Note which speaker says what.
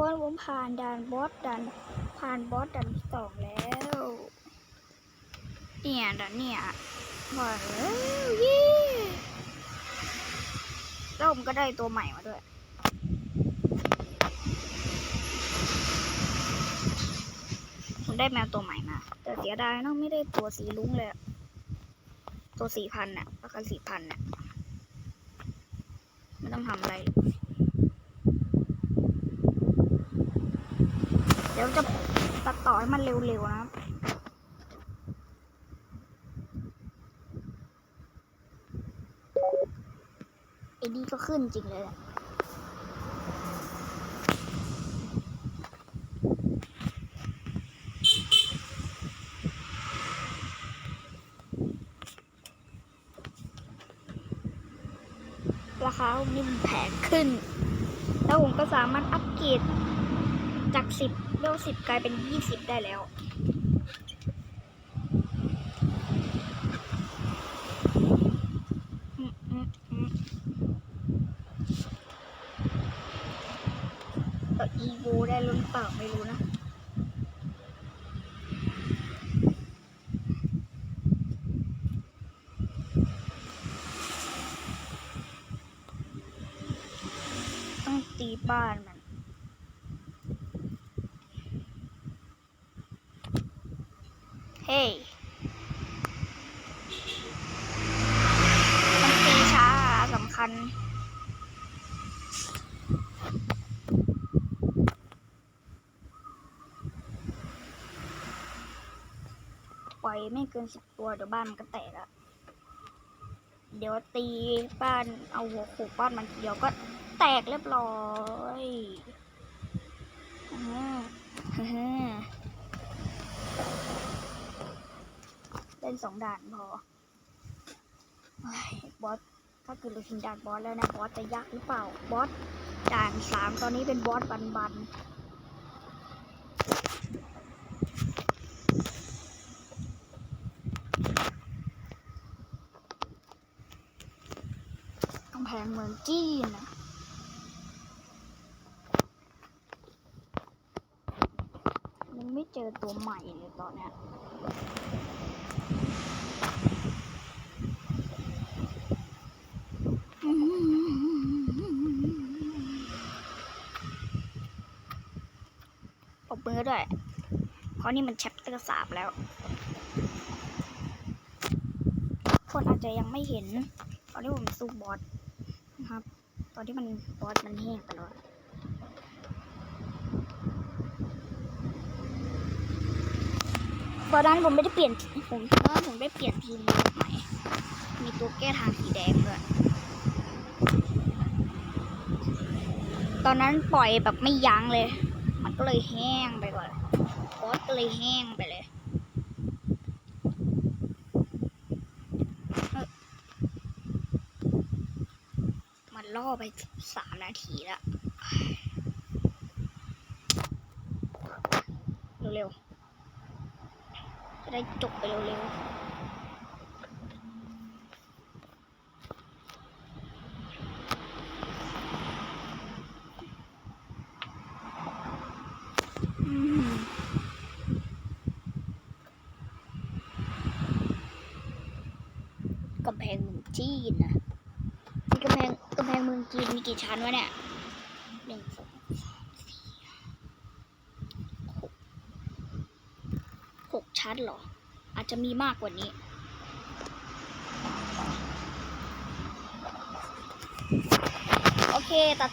Speaker 1: คนผมผ่านด่านบอสด่านที่สองแล้วเนี่ยด่านเนี่ยผ่านแล้วเย้แล้วผมก็ได้ตัวใหม่มาด้วยผมได้แมวตัวใหม่มาแต่เสียดายเนาะไม่ได้ตัวสีลุ้งเลยตัว4,000น่ะราคา4,000น่ะไม่ต้องทำอะไรเดี๋ยวจะตัดต่อให้มันเร็วๆนะครับไอ้นี่ก็ขึ้นจริงเลยราคาผมนี่มันแพงขึ้นแล้วผมก็สามารถอัปเกรดจาก10เลเวล10กลายเป็น20ได้แล้วอีโวได้หรือเปล่าไม่รู้นะต้องตีบ้านมันเฮ้ยมันตีช้าสำคัญปล่อยไม่เกิน10ตัวเดี๋ยวบ้านมันก็แตกอะเดี๋ยวตีบ้านเอาหัวโขกบ้านมันทีเดียวก็แตกเรียบร้อยเล่น2 ด่านพอบอสถ้าเกิดเราถึงด่านบอสแล้วนะบอสจะยากหรือเปล่าบอสด่าน3ตอนนี้เป็นบอสบันกำแพงเมืองจีนนะยังไม่เจอตัวใหม่เลยตอนนี้ปรบมือด้วยเพราะนี่มันแชปเตอร์3แล้วคนอาจจะยังไม่เห็นตอนที่ผมสู้บอสนะครับตอนที่มันบอสมันแห้งไปแล้วตอนนั้นผมไม่ได้เปลี่ยนผมได้เปลี่ยนทีมใหม่มีตัวแก้ทางสีแดงด้วยตอนนั้นปล่อยแบบไม่ยั้งเลยมันก็เลยแห้งไปก่อนบอสก็เลยแห้งไปเลยมันล่อไป3 นาทีแล้วเร็วๆจะได้จบไปเร็วๆกำแพงเมืองจีนนะมีกำแพงเมืองจีนมีกี่ชั้นวะเนี่ย1 2 3 4 6 ชั้นเหรออาจจะมีมากกว่านี้โอเคตัด